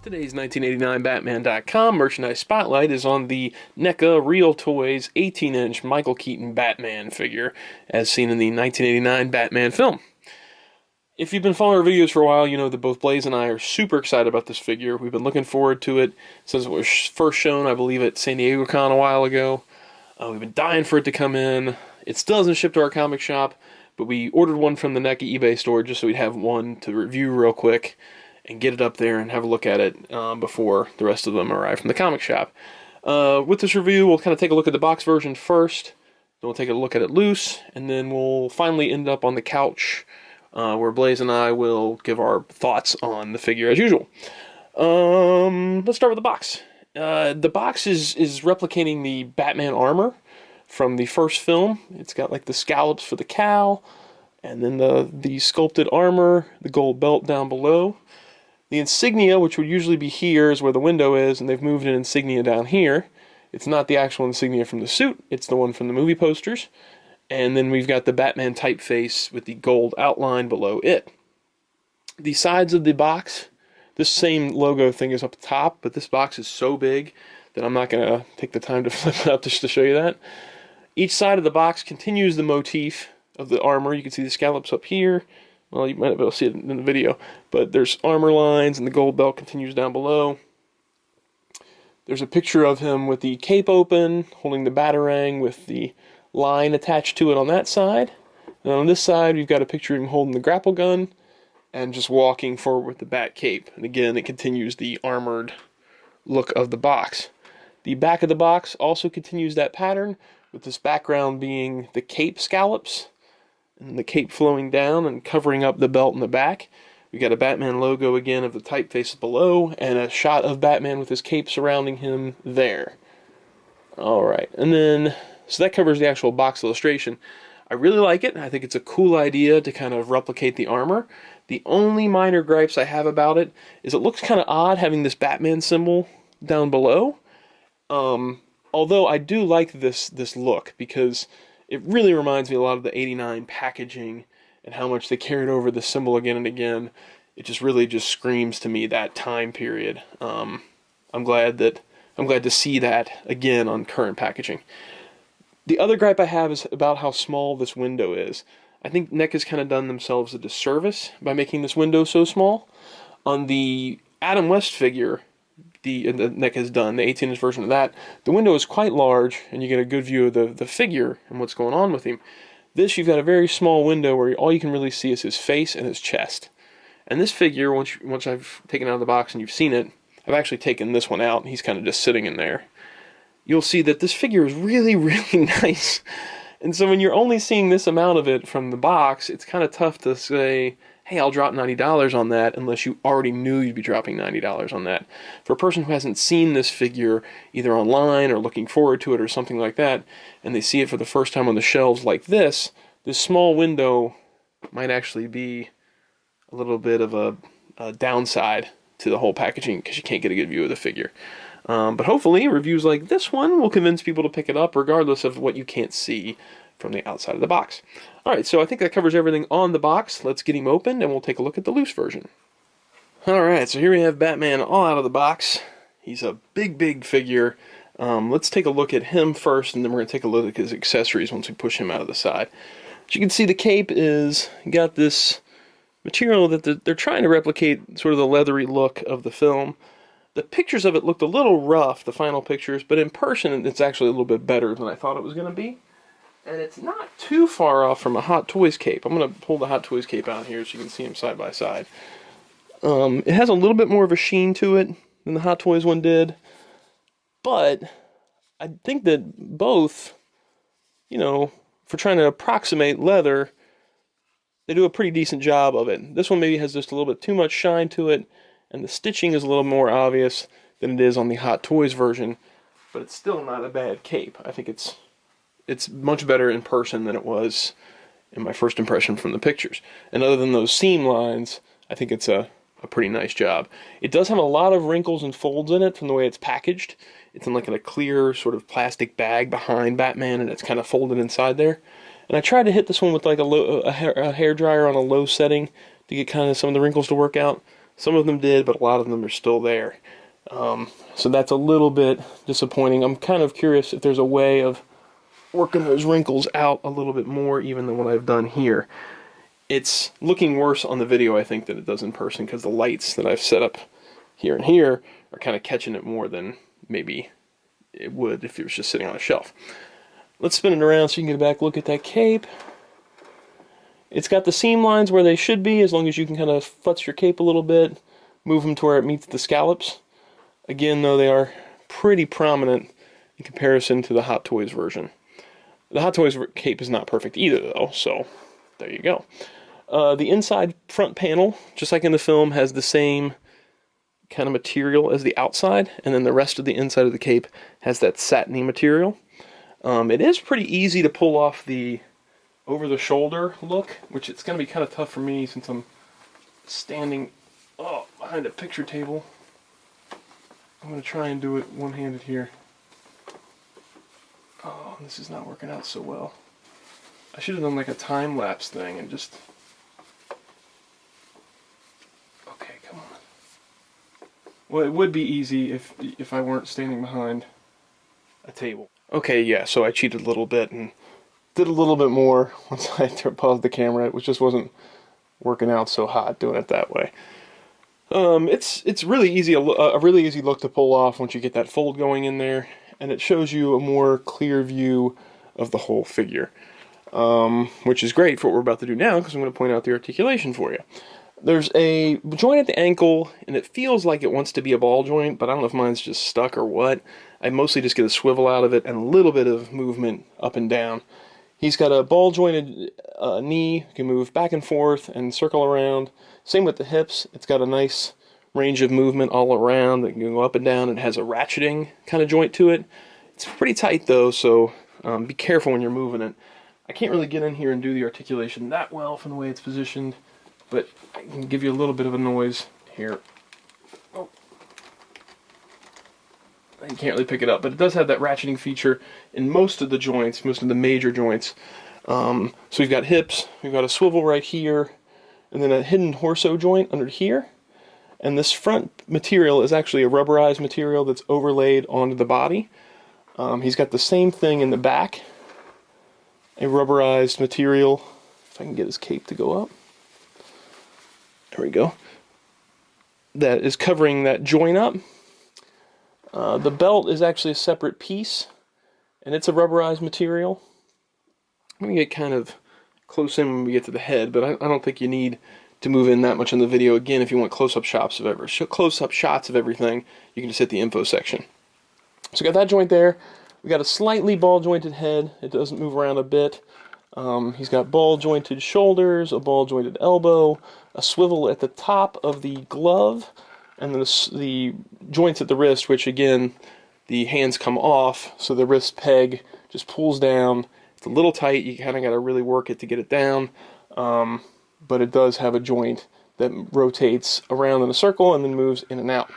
Today's 1989Batman.com merchandise spotlight is on the NECA Real Toys 18-inch Michael Keaton Batman figure, as seen in the 1989 Batman film. If you've been following our videos for a while, you know that both Blaze and I are super excited about this figure. We've been looking forward to it since it was first shown, I believe, at San Diego Con a while ago. We've been dying for it to come in. It still hasn't shipped to our comic shop, but we ordered one from the NECA eBay store just so we'd have one to review real quick and get it up there and have a look at it before the rest of them arrive from the comic shop. With this review, we'll kind of take a look at the box version first, then we'll take a look at it loose, and then we'll finally end up on the couch where Blaze and I will give our thoughts on the figure as usual. Let's start with the box. The box is replicating the Batman armor from the first film. It's got like the scallops for the cowl, and then the sculpted armor, the gold belt down below. The insignia, which would usually be here, is where the window is, and they've moved an insignia down here. It's not the actual insignia from the suit, it's the one from the movie posters. And then we've got the Batman typeface with the gold outline below it. The sides of the box, this same logo thing is up top, but this box is so big that I'm not going to take the time to flip it up just to show you that. Each side of the box continues the motif of the armor. You can see the scallops up here. Well, you might be able to see it in the video, but there's armor lines, and the gold belt continues down below. There's a picture of him with the cape open, holding the Batarang with the line attached to it on that side. And on this side, we've got a picture of him holding the grapple gun and just walking forward with the bat cape. And again, it continues the armored look of the box. The back of the box also continues that pattern, with this background being the cape scallops, and the cape flowing down and covering up the belt in the back. We got a Batman logo again of the typeface below, and a shot of Batman with his cape surrounding him there. Alright, and then, so that covers the actual box illustration. I really like it. I think it's a cool idea to kind of replicate the armor. The only minor gripes I have about it is it looks kind of odd having this Batman symbol down below. Although I do like this look, because it really reminds me a lot of the '89 packaging and how much they carried over the symbol again and again. It just really just screams to me that time period. I'm glad to see that again on current packaging. The other gripe I have is about how small this window is. I think NECA's kind of done themselves a disservice by making this window so small. On the Adam West figure, the NECA's done, the 18-inch version of that, the window is quite large, and you get a good view of the figure and what's going on with him. This, you've got a very small window where all you can really see is his face and his chest. And this figure, once I've taken it out of the box and you've seen it, I've actually taken this one out, and he's kind of just sitting in there. You'll see that this figure is really, really nice. And so when you're only seeing this amount of it from the box, it's kind of tough to say, hey, I'll drop $90 on that, unless you already knew you'd be dropping $90 on that. For a person who hasn't seen this figure, either online or looking forward to it or something like that, and they see it for the first time on the shelves like this small window might actually be a little bit of a downside to the whole packaging, because you can't get a good view of the figure. But hopefully, reviews like this one will convince people to pick it up, regardless of what you can't see from the outside of the box. Alright, so I think that covers everything on the box. Let's get him opened, and we'll take a look at the loose version. Alright, so here we have Batman all out of the box. He's a big, big figure. Let's take a look at him first, and then we're going to take a look at his accessories once we push him out of the side. As you can see, the cape is got this material that they're trying to replicate sort of the leathery look of the film. The pictures of it looked a little rough, the final pictures, but in person it's actually a little bit better than I thought it was going to be. And it's not too far off from a Hot Toys cape. I'm going to pull the Hot Toys cape out here so you can see them side by side. It has a little bit more of a sheen to it than the Hot Toys one did, but I think that both, you know, for trying to approximate leather, they do a pretty decent job of it. This one maybe has just a little bit too much shine to it, and the stitching is a little more obvious than it is on the Hot Toys version, but it's still not a bad cape. I think it's much better in person than it was in my first impression from the pictures. And other than those seam lines, I think it's a pretty nice job. It does have a lot of wrinkles and folds in it from the way it's packaged. It's in like a clear sort of plastic bag behind Batman, and it's kind of folded inside there. And I tried to hit this one with like a hair dryer on a low setting to get kind of some of the wrinkles to work out. Some of them did, but a lot of them are still there. So that's a little bit disappointing. I'm kind of curious if there's a way of working those wrinkles out a little bit more even than what I've done here. It's looking worse on the video, I think, than it does in person, because the lights that I've set up here and here are kind of catching it more than maybe it would if it was just sitting on a shelf. Let's spin it around so you can get a back look at that cape. It's got the seam lines where they should be, as long as you can kind of futz your cape a little bit, move them to where it meets the scallops. Again, though, they are pretty prominent in comparison to the Hot Toys version. The Hot Toys cape is not perfect either, though, so there you go. The inside front panel, just like in the film, has the same kind of material as the outside, and then the rest of the inside of the cape has that satiny material. It is pretty easy to pull off the over-the-shoulder look, which it's going to be kind of tough for me since I'm standing behind a picture table. I'm going to try and do it one-handed here. Oh, this is not working out so well. I should have done like a time-lapse thing and just... Okay, come on. Well, it would be easy if I weren't standing behind a table. Okay, yeah, so I cheated a little bit and did a little bit more once I paused the camera. It just wasn't working out so hot doing it that way. It's really easy, a really easy look to pull off once you get that fold going in there, and it shows you a more clear view of the whole figure, which is great for what we're about to do now, because I'm going to point out the articulation for you. There's a joint at the ankle, and it feels like it wants to be a ball joint, but I don't know if mine's just stuck or what. I mostly just get a swivel out of it and a little bit of movement up and down. He's got a ball jointed knee. You can move back and forth and circle around. Same with the hips. It's got a nice range of movement all around. It can go up and down. It has a ratcheting kind of joint to it. It's pretty tight though, so be careful when you're moving it. I can't really get in here and do the articulation that well from the way it's positioned, but I can give you a little bit of a noise here. Oh. You can't really pick it up, but it does have that ratcheting feature in most of the joints, most of the major joints. So we've got hips, we've got a swivel right here, and then a hidden torso joint under here. And this front material is actually a rubberized material that's overlaid onto the body. He's got the same thing in the back, a rubberized material. If I can get his cape to go up. There we go. That is covering that joint up. The belt is actually a separate piece, and it's a rubberized material. I'm going to get kind of close in when we get to the head, but I don't think you need to move in that much in the video. Again, if you want close-up shots of everything, you can just hit the info section. So we got that joint there. We got a slightly ball-jointed head. It doesn't move around a bit. He's got ball-jointed shoulders, a ball-jointed elbow, a swivel at the top of the glove, and then the joints at the wrist, which again, the hands come off, so the wrist peg just pulls down. It's a little tight, you kind of got to really work it to get it down, but it does have a joint that rotates around in a circle and then moves in and out.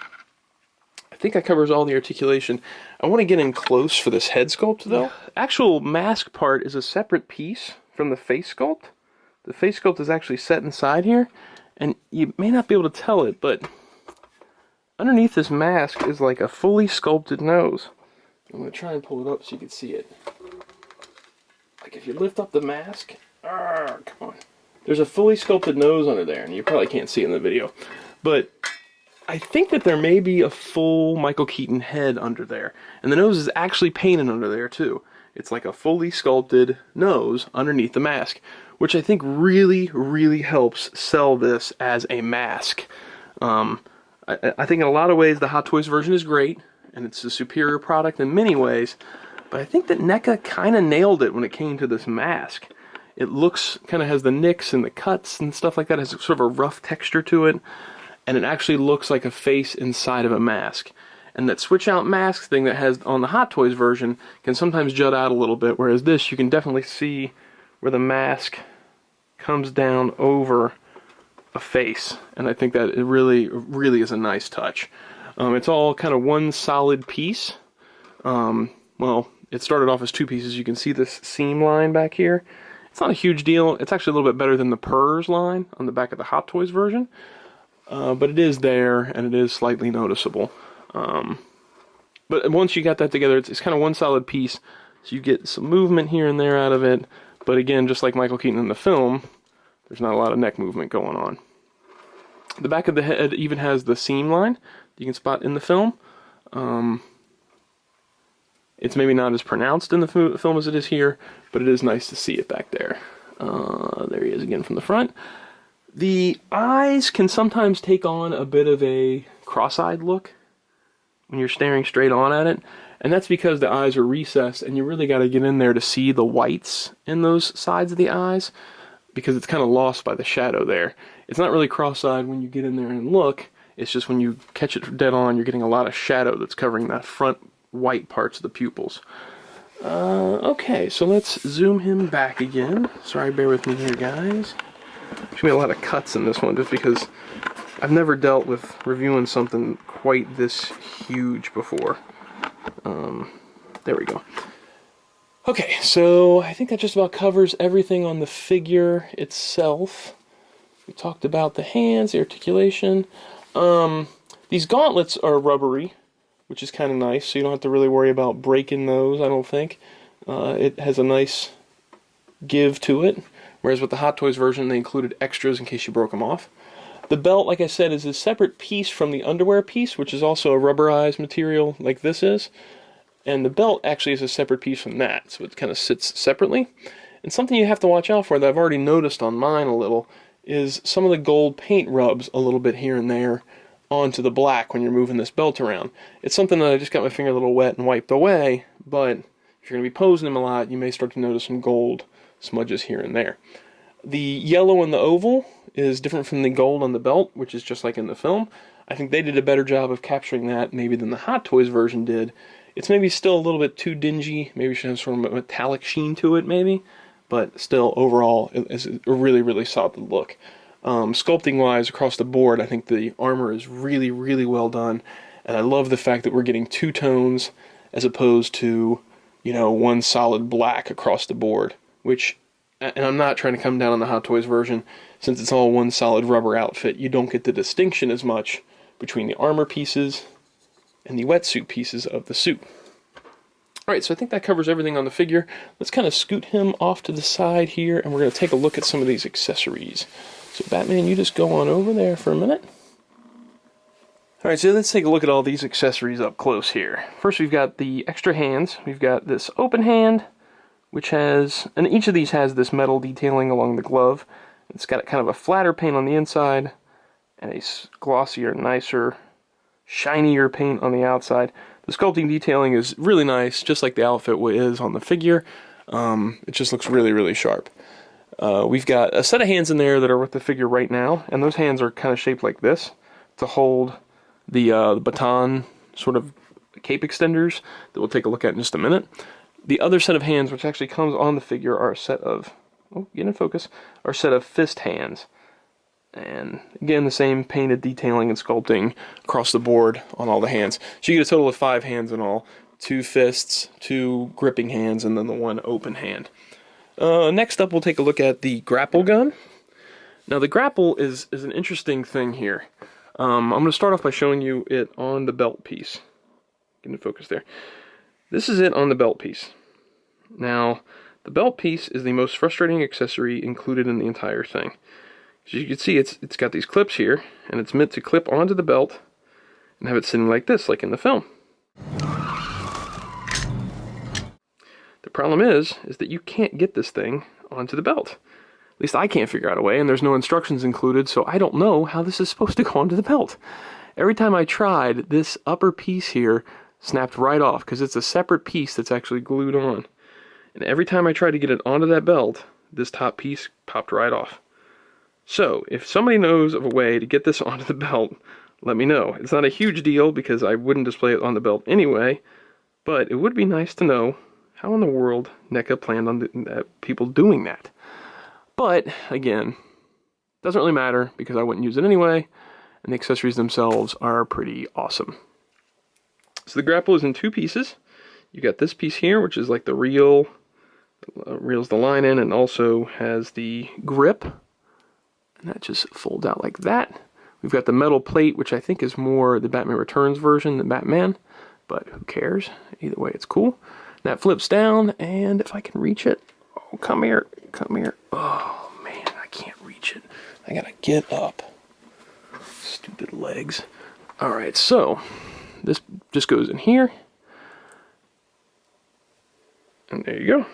I think that covers all the articulation. I want to get in close for this head sculpt though. The actual mask part is a separate piece from the face sculpt. The face sculpt is actually set inside here, and you may not be able to tell it, but underneath this mask is like a fully sculpted nose. I'm going to try and pull it up so you can see it. Like if you lift up the mask, come on. There's a fully sculpted nose under there, and you probably can't see it in the video. But I think that there may be a full Michael Keaton head under there. And the nose is actually painted under there too. It's like a fully sculpted nose underneath the mask, which I think really, really helps sell this as a mask. I think in a lot of ways the Hot Toys version is great, and it's a superior product in many ways, but I think that NECA kind of nailed it when it came to this mask. It looks, kind of has the nicks and the cuts and stuff like that. It has sort of a rough texture to it, and it actually looks like a face inside of a mask. And that switch out mask thing that has on the Hot Toys version can sometimes jut out a little bit, whereas this you can definitely see where the mask comes down over a face, and I think that it really, really is a nice touch. It's all kind of one solid piece. Well, it started off as two pieces. You can see this seam line back here. It's not a huge deal. It's actually a little bit better than the PERS line on the back of the Hot Toys version. but it is there, and it is slightly noticeable. But once you got that together, it's kind of one solid piece, so you get some movement here and there out of it, but again, just like Michael Keaton in the film, there's not a lot of neck movement going on. The back of the head even has the seam line you can spot in the film. It's maybe not as pronounced in the film as it is here, but it is nice to see it back there. There he is again from the front. The eyes can sometimes take on a bit of a cross-eyed look when you're staring straight on at it, and that's because the eyes are recessed, and you really got to get in there to see the whites in those sides of the eyes, because it's kind of lost by the shadow there. It's not really cross-eyed when you get in there and look, it's just when you catch it dead on, you're getting a lot of shadow that's covering that front white parts of the pupils. Okay, so let's zoom him back again. Sorry, bear with me here, guys. There's going to be a lot of cuts in this one, just because I've never dealt with reviewing something quite this huge before. There we go. Okay, so I think that just about covers everything on the figure itself. We talked about the hands, the articulation. These gauntlets are rubbery, which is kind of nice, so you don't have to really worry about breaking those, I don't think. It has a nice give to it, whereas with the Hot Toys version, they included extras in case you broke them off. The belt, like I said, is a separate piece from the underwear piece, which is also a rubberized material like this is. And the belt actually is a separate piece from that, so it kind of sits separately. And something you have to watch out for that I've already noticed on mine a little is some of the gold paint rubs a little bit here and there onto the black when you're moving this belt around. It's something that I just got my finger a little wet and wiped away, but if you're going to be posing them a lot, you may start to notice some gold smudges here and there. The yellow in the oval is different from the gold on the belt, which is just like in the film. I think they did a better job of capturing that maybe than the Hot Toys version did. It's maybe still a little bit too dingy. Maybe it should have sort of a metallic sheen to it, maybe. But still, overall, it's a really, really solid look. Sculpting-wise, across the board, I think the armor is really, really well done. And I love the fact that we're getting two tones as opposed to, you know, one solid black across the board. Which, and I'm not trying to come down on the Hot Toys version, since it's all one solid rubber outfit, you don't get the distinction as much between the armor pieces and the wetsuit pieces of the suit. Alright, so I think that covers everything on the figure. Let's kind of scoot him off to the side here, and we're going to take a look at some of these accessories. So Batman, you just go on over there for a minute. Alright, so let's take a look at all these accessories up close here. First we've got the extra hands. We've got this open hand, which has, and each of these has this metal detailing along the glove. It's got kind of a flatter paint on the inside, and a glossier, nicer, shinier paint on the outside. The sculpting detailing is really nice, just like the outfit is on the figure. It just looks really, really sharp. We've got a set of hands in there that are with the figure right now, and those hands are kind of shaped like this to hold the baton sort of cape extenders that we'll take a look at in just a minute. The other set of hands, which actually comes on the figure, are a set of, oh, get in focus, are a set of fist hands. And again, the same painted detailing and sculpting across the board on all the hands. So you get a total of 5 hands in all. 2 fists, 2 gripping hands, and then the 1 open hand. Next up, we'll take a look at the grapple gun. Now, the grapple is an interesting thing here. I'm going to start off by showing you it on the belt piece. Get in focus there. This is it on the belt piece. Now, the belt piece is the most frustrating accessory included in the entire thing. As you can see, it's got these clips here, and it's meant to clip onto the belt and have it sitting like this, like in the film. The problem is that you can't get this thing onto the belt. At least I can't figure out a way, and there's no instructions included, so I don't know how this is supposed to go onto the belt. Every time I tried, this upper piece here snapped right off, because it's a separate piece that's actually glued on. And every time I tried to get it onto that belt, this top piece popped right off. So, if somebody knows of a way to get this onto the belt, let me know. It's not a huge deal because I wouldn't display it on the belt anyway, but it would be nice to know how in the world NECA planned on people doing that. But, again, doesn't really matter because I wouldn't use it anyway, and the accessories themselves are pretty awesome. So the grapple is in 2 pieces. You got this piece here, which is like the reels the line in, and also has the grip. And that just folds out like that, We've got the metal plate, which I think is more the Batman Returns version than Batman, but who cares? Either way, it's cool. That flips down, and if I can reach it, oh, come here, come here. Oh man, I can't reach it. I gotta get up. Stupid legs. All right, so this just goes in here, and there you go.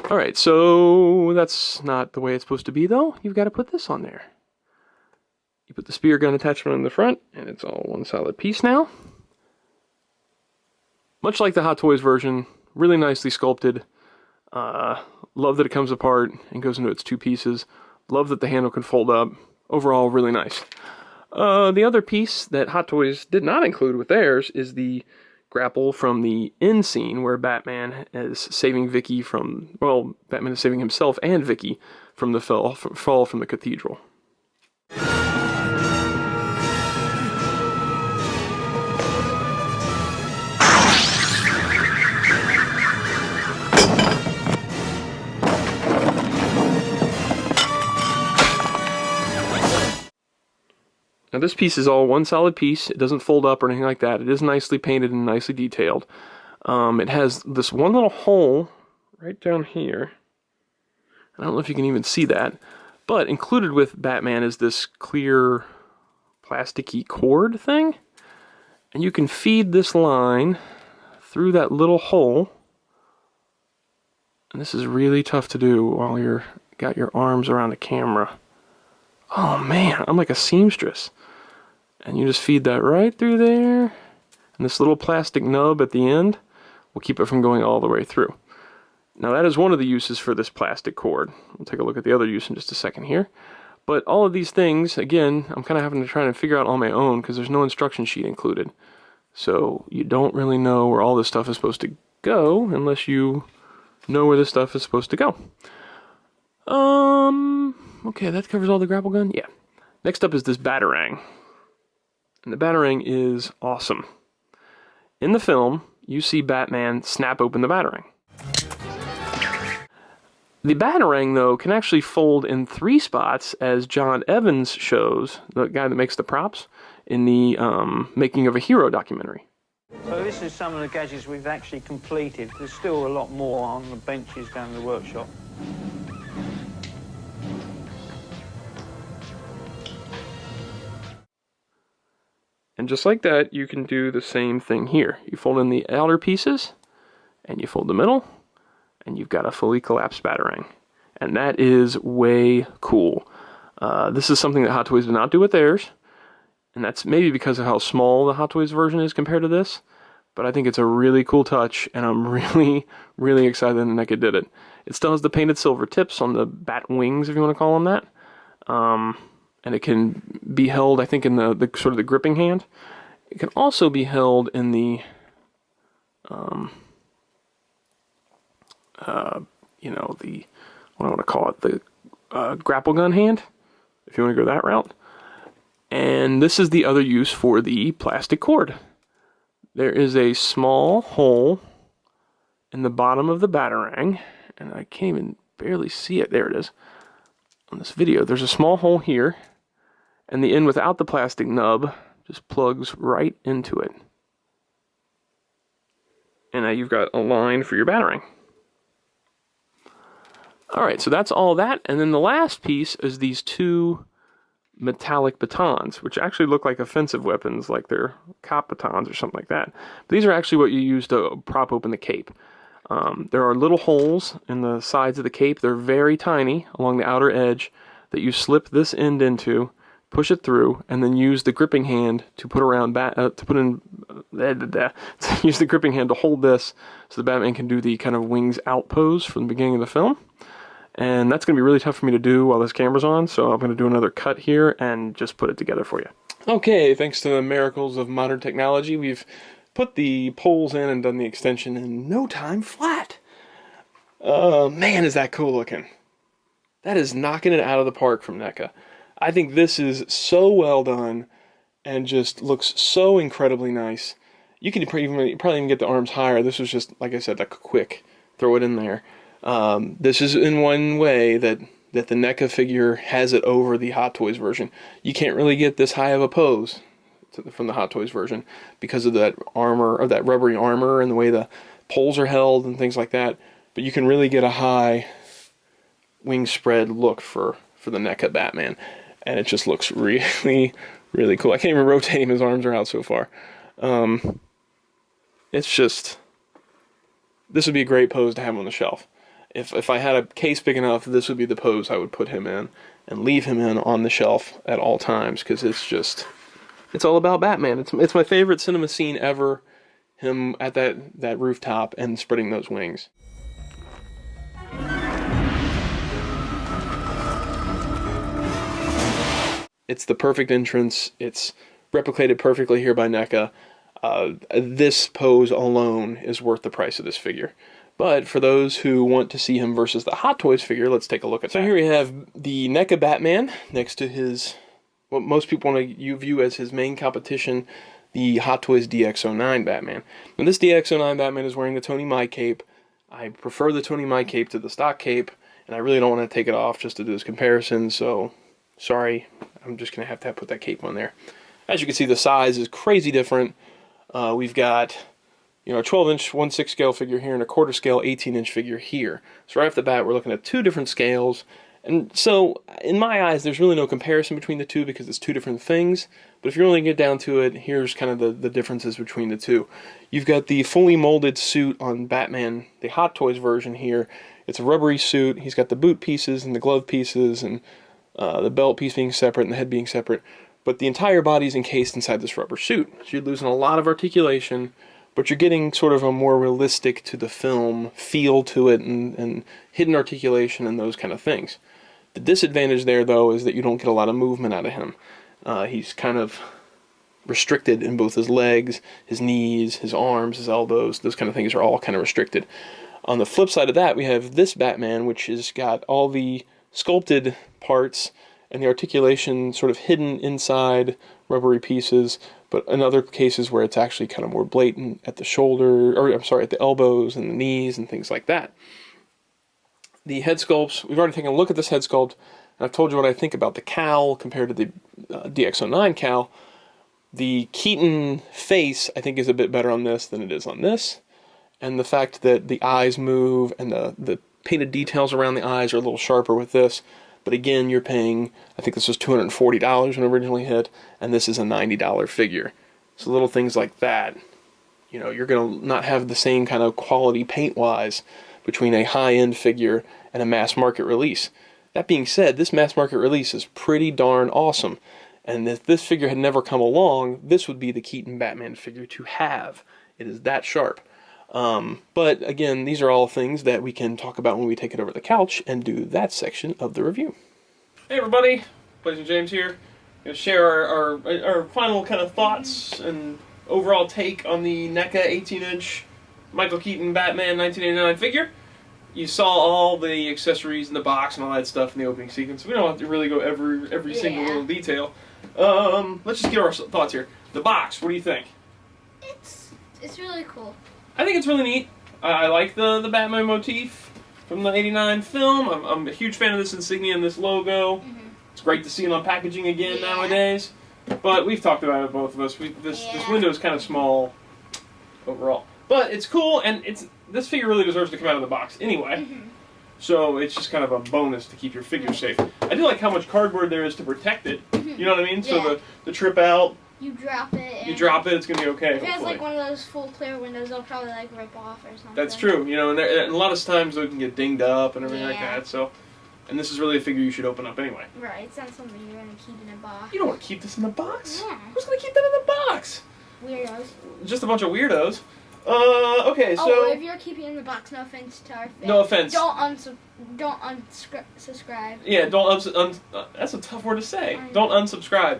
All right, so that's not the way it's supposed to be, though. You've got to put this on there. You put the spear gun attachment on the front, and it's all one solid piece now. Much like the Hot Toys version, really nicely sculpted. Love that it comes apart and goes into its two pieces. Love that the handle can fold up. Overall, really nice. The other piece that Hot Toys did not include with theirs is the grapple from the end scene where Batman is saving Vicky from, well, Batman is saving himself and Vicky from the fall from the cathedral. Now this piece is all one solid piece. It doesn't fold up or anything like that. It is nicely painted and nicely detailed. It has this one little hole right down here. I don't know if you can even see that. But included with Batman is this clear plasticky cord thing. And you can feed this line through that little hole. And this is really tough to do while you're got your arms around the camera. Oh man, I'm like a seamstress. And you just feed that right through there. And this little plastic nub at the end will keep it from going all the way through. Now that is one of the uses for this plastic cord. We'll take a look at the other use in just a second here. But all of these things, again, I'm kind of having to try to figure out on my own because there's no instruction sheet included. So you don't really know where all this stuff is supposed to go unless you know where this stuff is supposed to go. Okay, that covers all the grapple gun? Yeah. Next up is this Batarang. And the Batarang is awesome. In the film, you see Batman snap open the Batarang. The Batarang, though, can actually fold in 3 spots, as John Evans shows, the guy that makes the props, in the Making of a Hero documentary. So this is some of the gadgets we've actually completed. There's still a lot more on the benches down in the workshop. And just like that, you can do the same thing here. You fold in the outer pieces, and you fold the middle, and you've got a fully collapsed Batarang. And that is way cool. This is something that Hot Toys did not do with theirs, and that's maybe because of how small the Hot Toys version is compared to this, but I think it's a really cool touch, and I'm really, really excited that NECA did it. It still has the painted silver tips on the bat wings, if you want to call them that. And it can be held, I think, in the sort of the gripping hand. It can also be held in the, you know, the, what do I want to call it, the grapple gun hand, if you want to go that route. And this is the other use for the plastic cord. There is a small hole in the bottom of the Batarang, and I can't even barely see it. There it is. On this video, there's a small hole here, and the end without the plastic nub just plugs right into it. And now you've got a line for your Batarang. Alright, so that's all that, and then the last piece is these 2 metallic batons, which actually look like offensive weapons, like they're cop batons or something like that. But these are actually what you use to prop open the cape. There are little holes in the sides of the cape. They're very tiny along the outer edge that you slip this end into, push it through, and then use the gripping hand to put around use the gripping hand to hold this so the Batman can do the kind of wings out pose from the beginning of the film. And that's going to be really tough for me to do while this camera's on, so I'm going to do another cut here and just put it together for you. Okay, thanks to the miracles of modern technology, we've put the poles in and done the extension in no time flat. Man, is that cool looking. That is knocking it out of the park from NECA. I think this is so well done and just looks so incredibly nice. You can probably even get the arms higher. This was just, like I said, like a quick throw it in there. This is in one way that that the NECA figure has it over the Hot Toys version. You can't really get this high of a pose from the Hot Toys version because of that armor, or that rubbery armor, and the way the poles are held and things like that. But you can really get a high wing spread look for the NECA Batman, and it just looks really, really cool. I can't even rotate him; his arms are out so far. It's just, this would be a great pose to have on the shelf. If I had a case big enough, this would be the pose I would put him in and leave him in on the shelf at all times, because it's all about Batman. It's my favorite cinema scene ever, him at that rooftop and spreading those wings. It's the perfect entrance. It's replicated perfectly here by NECA. This pose alone is worth the price of this figure. But for those who want to see him versus the Hot Toys figure, let's take a look at that. So here we have the NECA Batman next to his, what most people want to view as his main competition, the Hot Toys DX09 Batman. And this DX09 Batman is wearing the Tony Mai cape. I prefer the Tony Mai cape to the stock cape, and I really don't want to take it off just to do this comparison, so sorry, I'm just going to have put that cape on there. As you can see, the size is crazy different. We've got, a 12-inch 1/6 scale figure here and a quarter scale 18-inch figure here. So right off the bat, we're looking at two different scales. And so, in my eyes, there's really no comparison between the two because it's two different things. But if you really get down to it, here's kind of the differences between the two. You've got the fully molded suit on Batman, the Hot Toys version here. It's a rubbery suit. He's got the boot pieces and the glove pieces and the belt piece being separate and the head being separate. But the entire body is encased inside this rubber suit. So you're losing a lot of articulation, but you're getting sort of a more realistic to the film feel to it and hidden articulation and those kind of things. The disadvantage there, though, is that you don't get a lot of movement out of him. He's kind of restricted in both his legs, his knees, his arms, his elbows. Those kind of things are all kind of restricted. On the flip side of that, we have this Batman, which has got all the sculpted parts and the articulation sort of hidden inside rubbery pieces, but in other cases where it's actually kind of more blatant at the shoulder, or I'm sorry, at the elbows and the knees and things like that. The head sculpts, we've already taken a look at this head sculpt, and I've told you what I think about the cowl compared to the DX09 cowl. The Keaton face, I think, is a bit better on this than it is on this, and the fact that the eyes move and the painted details around the eyes are a little sharper with this. But again, you're paying, I think this was $240 when it originally hit, and this is a $90 figure. So little things like that, you're going to not have the same kind of quality paint-wise between a high-end figure and a mass-market release. That being said, this mass-market release is pretty darn awesome. And if this figure had never come along, this would be the Keaton Batman figure to have. It is that sharp. But again, these are all things that we can talk about when we take it over the couch and do that section of the review. Hey everybody, Blazing James here. Going to share our final kind of thoughts and overall take on the NECA 18-inch Michael Keaton Batman 1989 figure. You saw all the accessories in the box and all that stuff in the opening sequence. We don't have to really go every single little detail. Let's just get our thoughts here. The box, what do you think? It's really cool. I think it's really neat. I like the Batman motif from the '89 film. I'm a huge fan of this insignia and this logo. Mm-hmm. It's great to see it on packaging again nowadays. But we've talked about it, both of us. This window is kind of small overall. But it's cool, and this figure really deserves to come out of the box anyway. Mm-hmm. So it's just kind of a bonus to keep your figure safe. I do like how much cardboard there is to protect it. Mm-hmm. You know what I mean? Yeah. So the trip out. You drop it. It's going to be okay. If it has like one of those full clear windows, they'll probably like rip off or something. That's true. And a lot of times they can get dinged up and everything like that. So, and this is really a figure you should open up anyway. Right. It's not something you're going to keep in a box. You don't want to keep this in the box. Yeah. Who's going to keep that in the box? Weirdos. Just a bunch of weirdos. Okay, so... Oh, if you're keeping it in the box, no offense to our fans. No offense. Don't unsubscribe. Yeah, that's a tough word to say. Don't unsubscribe.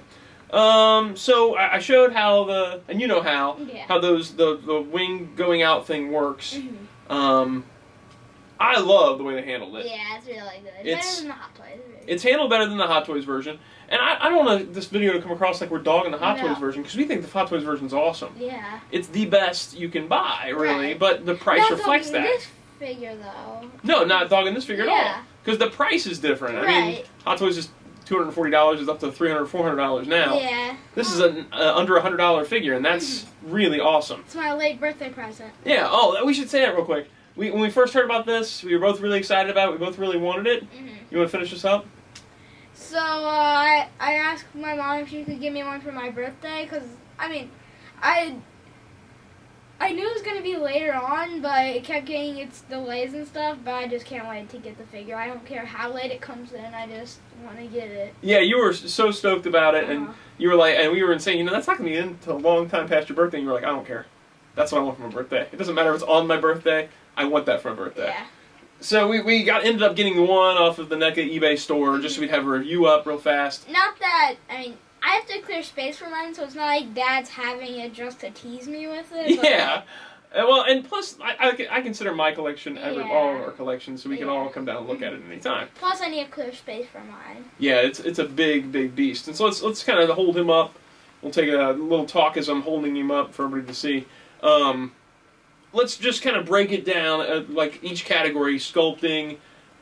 So I showed how and you know how the wing going out thing works. Mm-hmm. I love the way they handled it. Yeah, it's really good. Better than the Hot Toys. It's handled better than the Hot Toys version. And I don't want this video to come across like we're dogging the Hot Toys version, because we think the Hot Toys version is awesome. Yeah. It's the best you can buy, really, but the price reflects that. This figure, though. No, not dogging this figure at all. Because the price is different. I mean, Right. Hot Toys is $240, is up to $300, $400 now. Yeah. This is an under $100 figure, and that's really awesome. It's my late birthday present. Yeah. Oh, we should say that real quick. When we first heard about this, we were both really excited about it. We both really wanted it. You want to finish this up? So I asked my mom if she could give me one for my birthday, because I mean, I knew it was gonna be later on, but it kept getting its delays and stuff. But I just can't wait to get the figure. I don't care how late it comes in. I just want to get it. Yeah, you were so stoked about it, and you were like, and we were saying, that's not gonna be in until a long time past your birthday. And you were like, I don't care. That's what I want for my birthday. It doesn't matter if it's on my birthday. I want that for my birthday. Yeah. So we ended up getting one off of the NECA eBay store just so we'd have a review up real fast. Not that, I mean, I have to clear space for mine, so it's not like Dad's having it just to tease me with it. Yeah. Well, and plus, I consider my collection all of our collections, so we can all come down and look at it at any time. Plus, I need to clear space for mine. Yeah, it's a big beast. And so let's kind of hold him up. We'll take a little talk as I'm holding him up for everybody to see. Let's just kind of break it down, like each category: sculpting,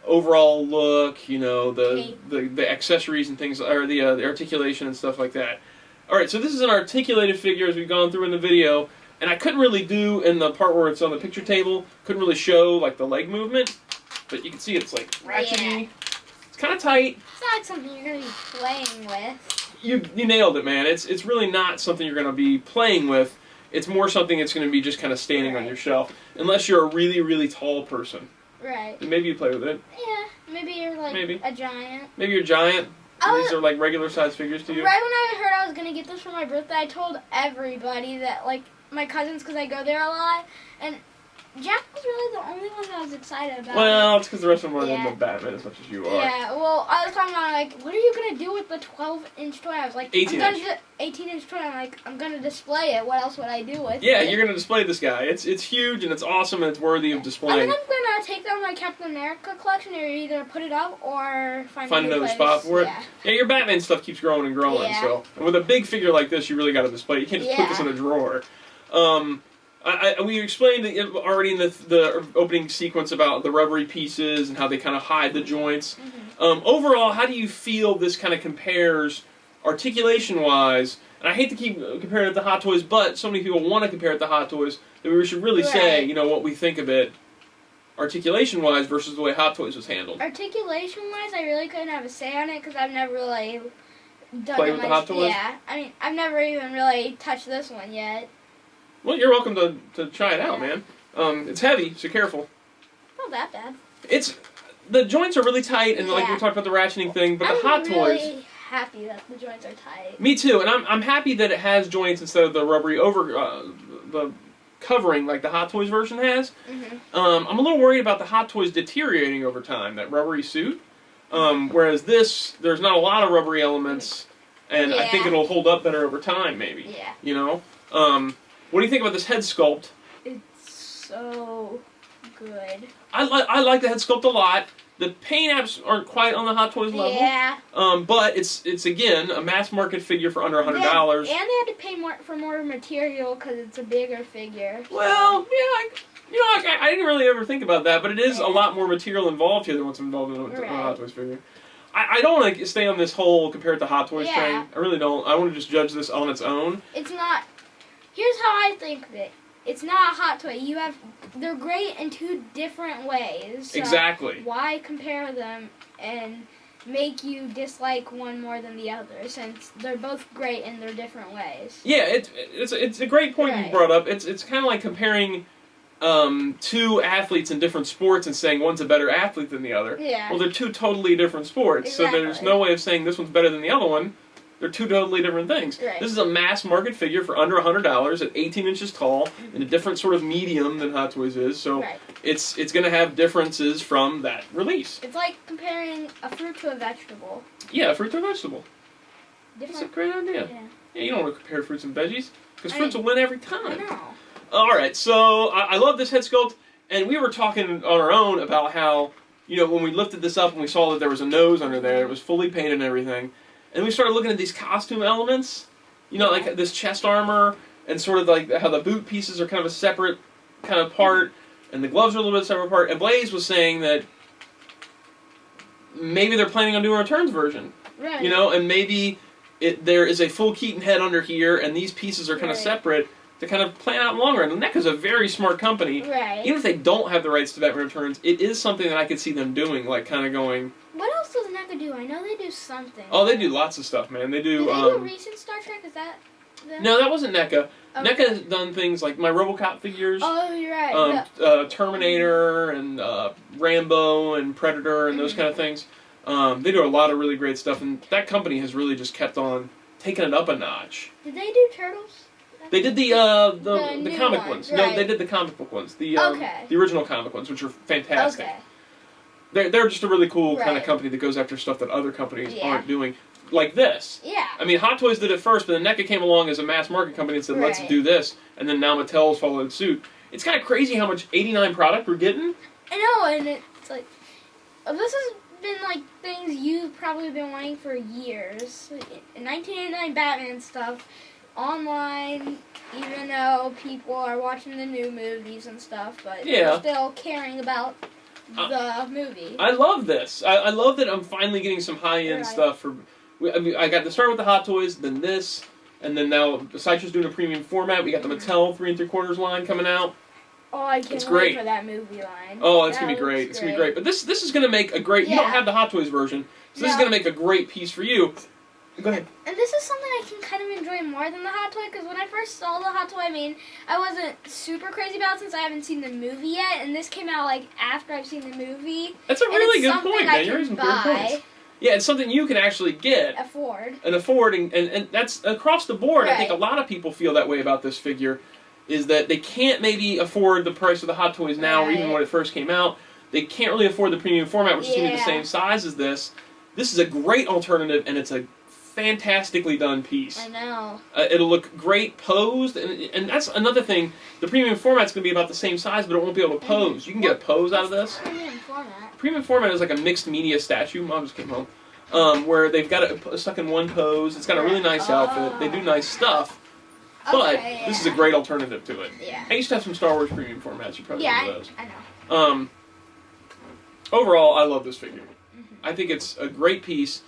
overall look, the accessories and things, or the articulation and stuff like that. All right, so this is an articulated figure as we've gone through in the video, and I couldn't really do in the part where it's on the picture table. Couldn't really show like the leg movement, but you can see it's like ratchety. Yeah. It's kind of tight. It's not like something you're gonna be playing with. You nailed it, man. It's really not something you're gonna be playing with. It's more something that's going to be just kind of standing on your shelf. Unless you're a really, really tall person. Right. And maybe you play with it. Yeah, maybe you're like a giant. Maybe you're a giant. These are like regular size figures to you. Right when I heard I was going to get this for my birthday, I told everybody that, like, my cousins, because I go there a lot, and Jack was really the only one that was excited about it. Well, it's because the rest of them aren't into Batman as much as you are. Yeah, well, I was talking about, like, what are you going to do with the 12-inch toy? I was like, 18-inch toy. I'm like, I'm going to display it. What else would I do with it? Yeah, you're going to display this guy. It's huge, and it's awesome, and it's worthy of displaying. I think I'm going to take down my Captain America collection and either put it up or find another spot for it. Yeah, your Batman stuff keeps growing and growing, so. And with a big figure like this, you really got to display it. You can't just put this in a drawer. We explained already in the opening sequence about the rubbery pieces and how they kind of hide the joints. Overall, how do you feel this kind of compares articulation-wise? And I hate to keep comparing it to Hot Toys, but so many people want to compare it to Hot Toys that we should really say, what we think of it articulation-wise versus the way Hot Toys was handled. Articulation-wise, I really couldn't have a say on it because I've never really played with the Hot Toys. Yeah, I mean, I've never even really touched this one yet. Well, you're welcome to try it out, man. It's heavy, so careful. Not that bad. The joints are really tight, and like we talked about the ratcheting thing, but the Hot Toys. I'm really happy that the joints are tight. Me too, and I'm happy that it has joints instead of the rubbery the covering like the Hot Toys version has. I'm a little worried about the Hot Toys deteriorating over time, that rubbery suit. Whereas there's not a lot of rubbery elements, and I think it'll hold up better over time, maybe. Yeah. What do you think about this head sculpt? It's so good. I like the head sculpt a lot. The paint apps aren't quite on the Hot Toys level. Yeah. But it's again a mass market figure for under $100. And they had to pay for more material because it's a bigger figure. So. Well, yeah, I didn't really ever think about that, but it is a lot more material involved here than what's involved in a Hot Toys figure. I don't want to stay on this whole compared to Hot Toys train. I really don't. I want to just judge this on its own. It's not. Here's how I think of it. It's not a Hot Toy. They're great in two different ways. So exactly. Why compare them and make you dislike one more than the other, since they're both great in their different ways? Yeah, it's a great point you brought up. It's kind of like comparing two athletes in different sports and saying one's a better athlete than the other. Yeah. Well, they're two totally different sports, so there's no way of saying this one's better than the other one. They're two totally different things. Right. This is a mass market figure for under $100 at 18 inches tall in a different sort of medium than Hot Toys is. So it's going to have differences from that release. It's like comparing a fruit to a vegetable. Yeah, fruit to a vegetable. That's a great idea. Yeah, you don't want to compare fruits and veggies because fruits will win every time. I know. All right, so I love this head sculpt, and we were talking on our own about how, when we lifted this up and we saw that there was a nose under there, it was fully painted and everything. And we started looking at these costume elements, like this chest armor, and sort of like how the boot pieces are kind of a separate kind of part, and the gloves are a little bit separate part. And Blaze was saying that maybe they're planning on doing a returns version. Right. You know, and maybe there is a full Keaton head under here, and these pieces are kind of separate to kind of plan out in the long run. And NECA's a very smart company. Right. Even if they don't have the rights to Batman Returns, it is something that I could see them doing, like kind of going... What else does NECA do? I know they do something. Oh, they do lots of stuff, man. They do... Did they do recent Star Trek? Is that... No, that wasn't NECA. Okay. NECA has done things like my RoboCop figures. Oh, you're right. Terminator and Rambo and Predator and those kind of things. They do a lot of really great stuff, and that company has really just kept on taking it up a notch. Did they do Turtles? They did the comic ones. Right. No, they did the comic book ones. The original comic ones, which are fantastic. Okay. They're just a really cool kind of company that goes after stuff that other companies aren't doing. Like this. Yeah. I mean, Hot Toys did it first, but then NECA came along as a mass market company and said, let's do this. And then now Mattel's followed suit. It's kind of crazy how much 89 product we're getting. I know, and it's like, this has been like things you've probably been wanting for years. 1989 Batman stuff, online, even though people are watching the new movies and stuff, but they're still caring about the movie. I love this. I love that I'm finally getting some high-end stuff for... I mean, I got to start with the Hot Toys, then this, and then now Sideshow's doing a premium format. We got the Mattel 3 3/4 line coming out. Oh, I can't wait for that movie line. Oh, it's gonna be great. It's gonna be great. But this is gonna make a great. You don't have the Hot Toys version, so this is gonna make a great piece for you. Go ahead. And this is something I can kind of enjoy more than the Hot Toy, because when I first saw the Hot Toy, I mean, I wasn't super crazy about it since I haven't seen the movie yet, and this came out like after I've seen the movie. That's a really good point, man. You're raising good points. Yeah, it's something you can actually afford, and that's across the board. I think a lot of people feel that way about this figure, is that they can't maybe afford the price of the Hot Toys now, or even when it first came out. They can't really afford the premium format, which is going to be the same size as this. This is a great alternative, and it's a fantastically done piece. I know. It'll look great posed, and that's another thing. The premium format's going to be about the same size, but it won't be able to pose. You can get a pose out of this. Premium format? Premium format is like a mixed media statue. Mom just came home. Where they've got it stuck in one pose. It's got a really nice outfit. They do nice stuff. But this is a great alternative to it. Yeah. I used to have some Star Wars premium formats. You probably know those. I know. Overall, I love this figure. I think it's a great piece.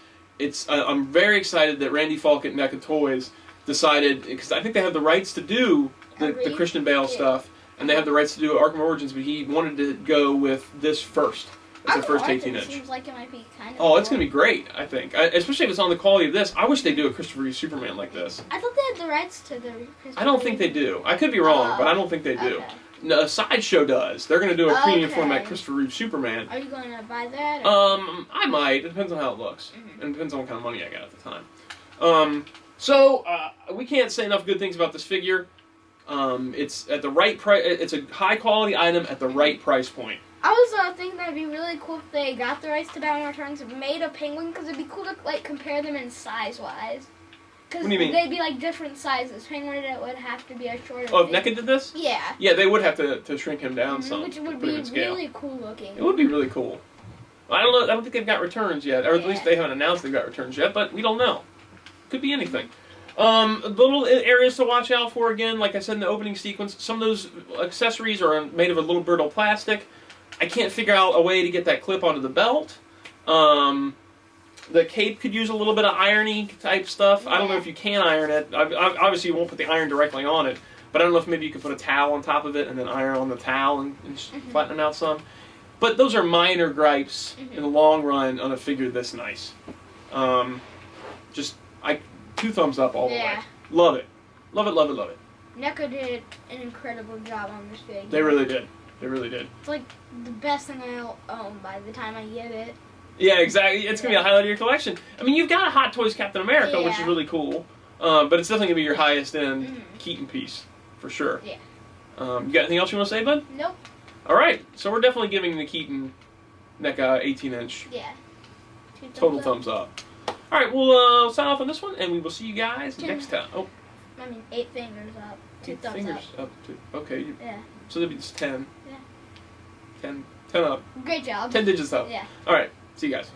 I'm very excited that Randy Falk at NECA Toys decided, because I think they have the rights to do the Christian Bale stuff, and they have the rights to do Arkham Origins, but he wanted to go with this first. It's the first 18-inch. Seems like it might be kind of cool. It's going to be great, I think. Especially if it's on the quality of this. I wish they do a Christopher Reeve Superman like this. I thought they had the rights to the Christopher I don't think they do. I could be wrong, but I don't think they do. No, Sideshow does. They're going to do a premium format Christopher Reeve Superman. Are you going to buy that? I might. It depends on how it looks. And it depends on what kind of money I got at the time. So, we can't say enough good things about this figure. It's at the right price. It's a high-quality item at the right price point. I was thinking that'd be really cool if they got the rights to Batman Returns and made a penguin, because it'd be cool to like compare them in size-wise. Because they'd be like different sizes. Penguin would have to be a shorter. Oh, if NECA did this? Yeah. Yeah, they would have to shrink him down some. Which would be really cool looking. It would be really cool. I don't know. I don't think they've got returns yet, or at least they haven't announced they've got returns yet. But we don't know. Could be anything. Little areas to watch out for again. Like I said in the opening sequence, some of those accessories are made of a little brittle plastic. I can't figure out a way to get that clip onto the belt. The cape could use a little bit of irony type stuff. I don't know if you can iron it. Obviously, you won't put the iron directly on it, but I don't know if maybe you could put a towel on top of it and then iron on the towel and flatten it out some. But those are minor gripes in the long run on a figure this nice. Two thumbs up all the way. Love it. Love it, love it, love it. NECA did an incredible job on this figure. They really did. They really did. It's like the best thing I'll own by the time I get it. Yeah, exactly. It's going to be a highlight of your collection. I mean, you've got a Hot Toys Captain America, which is really cool. But it's definitely going to be your highest-end Keaton piece, for sure. Yeah. You got anything else you want to say, bud? Nope. All right. So we're definitely giving the Keaton NECA 18-inch total thumbs up. All right, we'll sign off on this one, and we will see you guys next time. Oh. I mean, 8 fingers up. 2 thumbs fingers up. Okay. Yeah. So that'd be just 10. Yeah. 10 up. Great job. 10 digits up. Yeah. All right. See you guys.